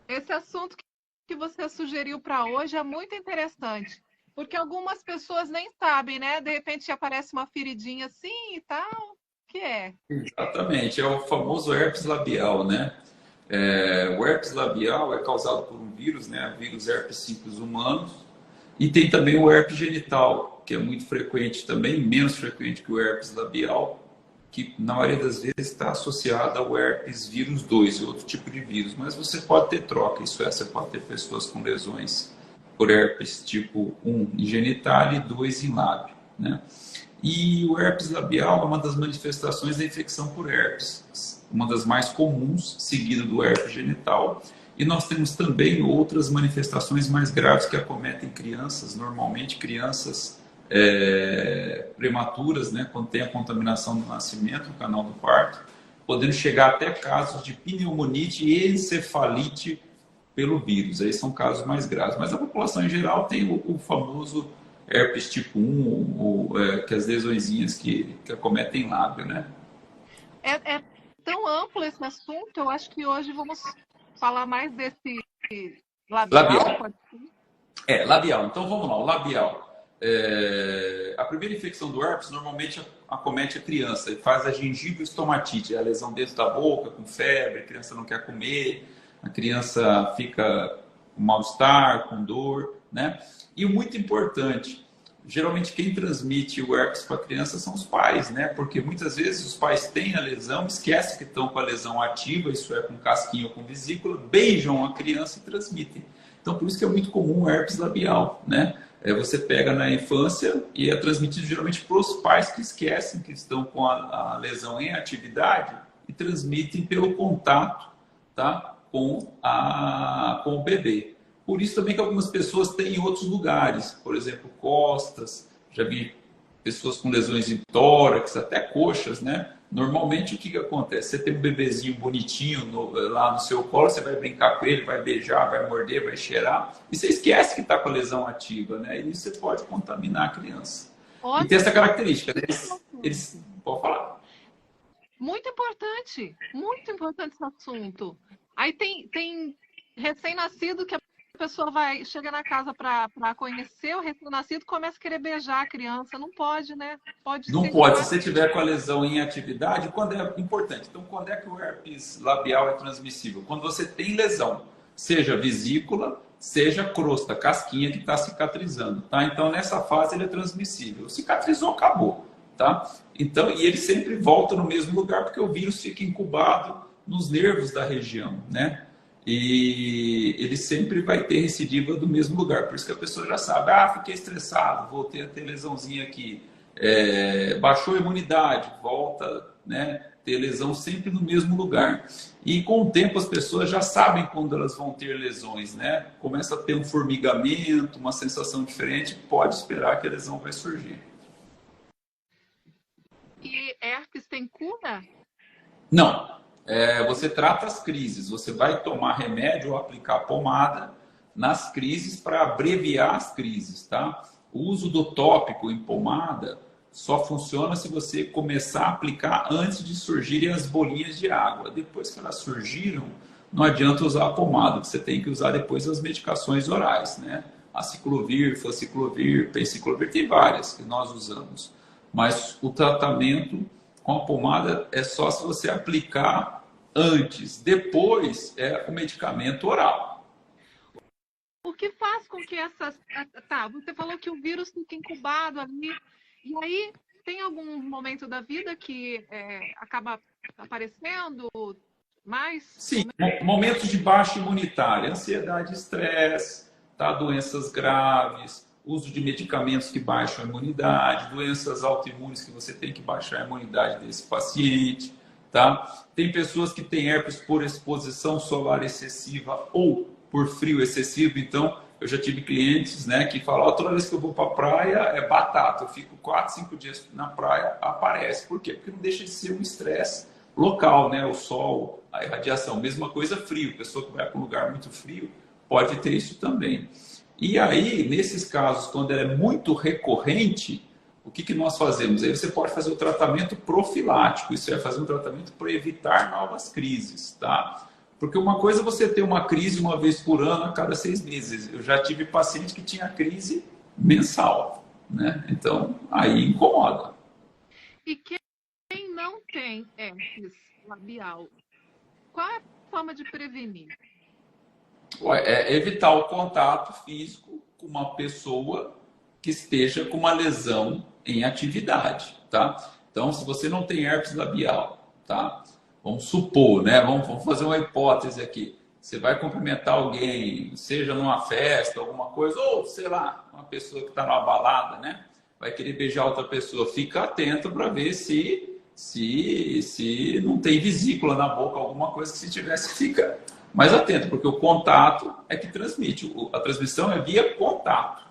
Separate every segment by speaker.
Speaker 1: Esse assunto que você sugeriu para hoje é muito interessante, porque algumas pessoas nem sabem, né? De repente aparece uma feridinha assim e tal. O que é?
Speaker 2: Exatamente, é o famoso herpes labial, né? O herpes labial é causado por um vírus, né? Vírus herpes simples humanos. E tem também o herpes genital, que é muito frequente também, menos frequente que o herpes labial, que na maioria das vezes está associado ao herpes vírus 2, outro tipo de vírus. Mas você pode ter troca, isso é, você pode ter pessoas com lesões por herpes tipo 1 em genital e 2 em lábio, né? E o herpes labial é uma das manifestações da infecção por herpes, uma das mais comuns, seguido do herpes genital. E nós temos também outras manifestações mais graves que acometem crianças, normalmente crianças prematuras, né, quando tem a contaminação do nascimento, no canal do parto, podendo chegar até casos de pneumonite e encefalite pelo vírus. Aí são casos mais graves. Mas a população em geral tem o famoso herpes tipo 1, que as lesõezinhas que acometem lábio, né?
Speaker 1: É tão amplo esse assunto, eu acho que hoje vamos falar mais desse labial,
Speaker 2: Labial.
Speaker 1: pode ser?
Speaker 2: Labial. Então vamos lá, o labial. A primeira infecção do herpes normalmente acomete a criança e faz a gengiva-estomatite, a lesão dentro da boca, com febre, a criança não quer comer, a criança fica com mal-estar, com dor, né? E o muito importante, geralmente quem transmite o herpes para a criança são os pais, né? Porque muitas vezes os pais têm a lesão, esquecem que estão com a lesão ativa, isso é com casquinha ou com vesícula, beijam a criança e transmitem. Então, por isso que é muito comum o herpes labial, né? Você pega na infância e é transmitido geralmente para os pais que esquecem que estão com a lesão em atividade e transmitem pelo contato, tá? Com o bebê. Por isso também que algumas pessoas têm em outros lugares, por exemplo, costas, já vi pessoas com lesões em tórax, até coxas, né? Normalmente o que acontece? Você tem um bebezinho bonitinho lá no seu colo, você vai brincar com ele, vai beijar, vai morder, vai cheirar, e você esquece que está com a lesão ativa, né? E isso você pode contaminar a criança. E tem
Speaker 1: Olha,
Speaker 2: essa característica, né? Eles pode falar.
Speaker 1: muito importante esse assunto. Aí tem recém-nascido que a pessoa vai, chega na casa para conhecer o recém-nascido, começa a querer beijar a criança. Não pode, né? Pode
Speaker 2: Não
Speaker 1: ser de
Speaker 2: pode, se
Speaker 1: várias.
Speaker 2: você tiver com a lesão em atividade, quando é importante. Então, quando é que o herpes labial é transmissível? Quando você tem lesão, seja vesícula, seja crosta, casquinha que está cicatrizando, tá? Então, nessa fase ele é transmissível. Cicatrizou, acabou, tá? Então, e ele sempre volta no mesmo lugar porque o vírus fica incubado nos nervos da região, né? E ele sempre vai ter recidiva do mesmo lugar. Por isso que a pessoa já sabe, fiquei estressado, voltei a ter lesãozinha aqui. Baixou a imunidade, volta, né, ter lesão sempre no mesmo lugar. E com o tempo as pessoas já sabem quando elas vão ter lesões, né? Começa a ter um formigamento, uma sensação diferente, pode esperar que a lesão vai surgir.
Speaker 1: E herpes tem cura?
Speaker 2: Não, você trata as crises, você vai tomar remédio ou aplicar pomada nas crises para abreviar as crises, tá? O uso do tópico em pomada só funciona se você começar a aplicar antes de surgirem as bolinhas de água. Depois que elas surgiram, não adianta usar a pomada, você tem que usar depois as medicações orais, né? Aciclovir, fluciclovir, penciclovir, tem várias que nós usamos. Mas o tratamento com a pomada é só se você aplicar antes. Depois é o medicamento oral.
Speaker 1: O que faz com que essas. Tá, você falou que o vírus fica incubado ali. E aí, tem algum momento da vida que acaba aparecendo mais?
Speaker 2: Sim, momentos de baixa imunitária, ansiedade, estresse, tá? Doenças graves, uso de medicamentos que baixam a imunidade, doenças autoimunes que você tem que baixar a imunidade desse paciente, tá? Tem pessoas que têm herpes por exposição solar excessiva ou por frio excessivo, então eu já tive clientes, né, que falam, toda vez que eu vou para a praia é batata, eu fico 4, 5 dias na praia, aparece. Por quê? Porque não deixa de ser um estresse local, né? O sol, a irradiação. Mesma coisa frio, pessoa que vai para um lugar muito frio pode ter isso também. E aí, nesses casos, quando ela é muito recorrente, o que nós fazemos? Aí você pode fazer o tratamento profilático, isso é fazer um tratamento para evitar novas crises, tá? Porque uma coisa é você ter uma crise uma vez por ano, a cada 6 meses. Eu já tive paciente que tinha crise mensal, né? Então, aí incomoda.
Speaker 1: E quem não tem herpes labial, qual é a forma de prevenir?
Speaker 2: É evitar o contato físico com uma pessoa que esteja com uma lesão em atividade, tá? Então, se você não tem herpes labial, tá? Vamos supor, né? Vamos fazer uma hipótese aqui. Você vai cumprimentar alguém, seja numa festa, alguma coisa, ou sei lá, uma pessoa que está numa balada, né? Vai querer beijar outra pessoa. Fica atento para ver se não tem vesícula na boca, alguma coisa que se tivesse, fica mais atento, porque o contato é que transmite. A transmissão é via contato.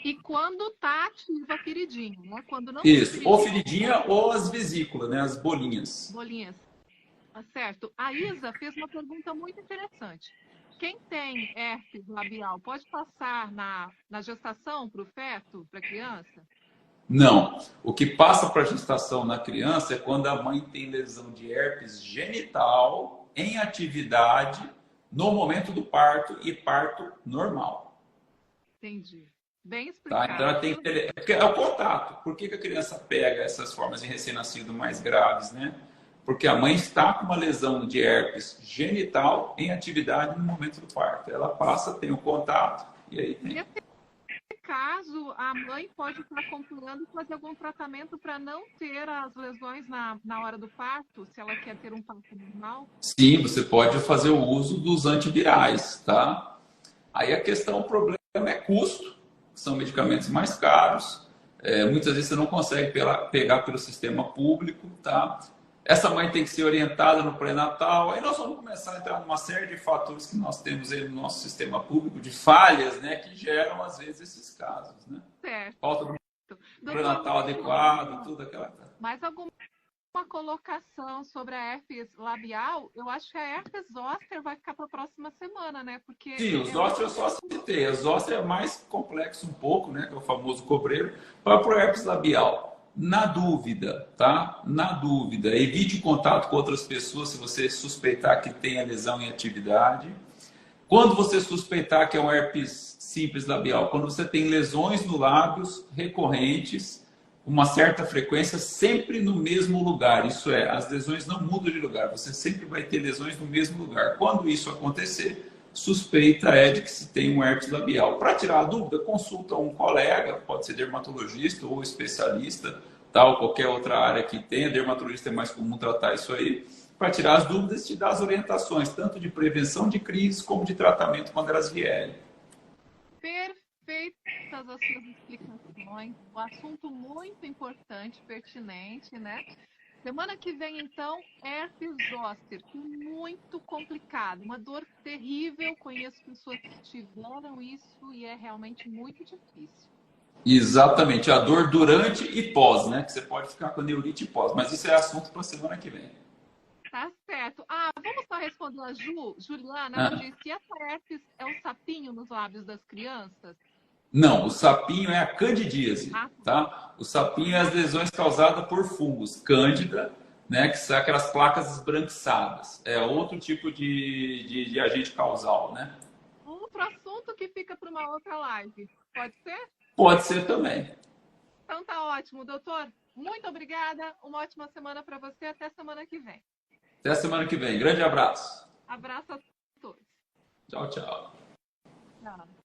Speaker 1: E quando tá ativa a feridinha, né? Quando não
Speaker 2: Isso,
Speaker 1: tem
Speaker 2: ou feridinha ou as vesículas, né? As bolinhas.
Speaker 1: bolinhas. Tá certo. A Isa fez uma pergunta muito interessante. Quem tem herpes labial pode passar na gestação para o feto, para a criança?
Speaker 2: Não. O que passa para a gestação na criança é quando a mãe tem lesão de herpes genital em atividade no momento do parto e parto normal.
Speaker 1: Entendi. Bem
Speaker 2: Tá?
Speaker 1: explicado.
Speaker 2: Então ela tem que ter... É o contato. Por que a criança pega essas formas em recém-nascido mais graves, né? Porque a mãe está com uma lesão de herpes genital em atividade no momento do parto. Ela passa, tem o contato e aí tem.
Speaker 1: Nesse caso, a mãe pode estar acompanhando e fazer algum tratamento para não ter as lesões na hora do parto, se ela quer ter um parto normal?
Speaker 2: Sim, você pode fazer o uso dos antivirais, tá? Aí a questão, o problema é custo, são medicamentos mais caros, muitas vezes você não consegue pegar pelo sistema público, tá? Essa mãe tem que ser orientada no pré-natal, aí nós vamos começar a entrar numa série de fatores que nós temos aí no nosso sistema público, de falhas, né, que geram, às vezes, esses casos, né?
Speaker 1: Certo.
Speaker 2: Falta do
Speaker 1: Doutor,
Speaker 2: pré-natal adequado, tudo aquela...
Speaker 1: mais alguma colocação sobre a herpes labial? Eu acho que a herpes zoster vai ficar para a próxima semana, né? Porque
Speaker 2: Sim, os zoster eu só citei. Os zoster é mais complexo um pouco, né? Que é o famoso cobreiro, para o herpes labial. Na dúvida, tá? Na dúvida, evite o contato com outras pessoas se você suspeitar que tenha lesão em atividade. Quando você suspeitar que é um herpes simples labial, quando você tem lesões nos lábios recorrentes, uma certa frequência, sempre no mesmo lugar. Isso é, as lesões não mudam de lugar, você sempre vai ter lesões no mesmo lugar. Quando isso acontecer, suspeita é de que se tem um herpes labial. Para tirar a dúvida, consulta um colega, pode ser dermatologista ou especialista, tal, qualquer outra área que tenha. Dermatologista é mais comum tratar isso aí, para tirar as dúvidas e te dar as orientações, tanto de prevenção de crises como de tratamento quando elas vierem.
Speaker 1: Perfeitas as suas explicações. Um assunto muito importante, pertinente, né? Semana que vem, então, herpes zoster, muito complicado, uma dor terrível. Conheço pessoas que tiveram isso e é realmente muito difícil.
Speaker 2: Exatamente, a dor durante e pós, né? Que você pode ficar com neurite pós, mas isso é assunto para semana que vem.
Speaker 1: Tá certo. Vamos só responder a Juliana. Ela disse: essa herpes é um sapinho nos lábios das crianças?
Speaker 2: Não, o sapinho é a candidíase, tá? O sapinho é as lesões causadas por fungos, cândida, né? Que são aquelas placas esbranquiçadas. É outro tipo de agente causal, né?
Speaker 1: Outro assunto que fica para uma outra live. Pode ser?
Speaker 2: Pode ser também.
Speaker 1: Então tá ótimo, doutor. Muito obrigada. Uma ótima semana para você. Até semana que vem.
Speaker 2: Até semana que vem. Grande abraço.
Speaker 1: Abraço a todos.
Speaker 2: Tchau, tchau.
Speaker 1: Tchau.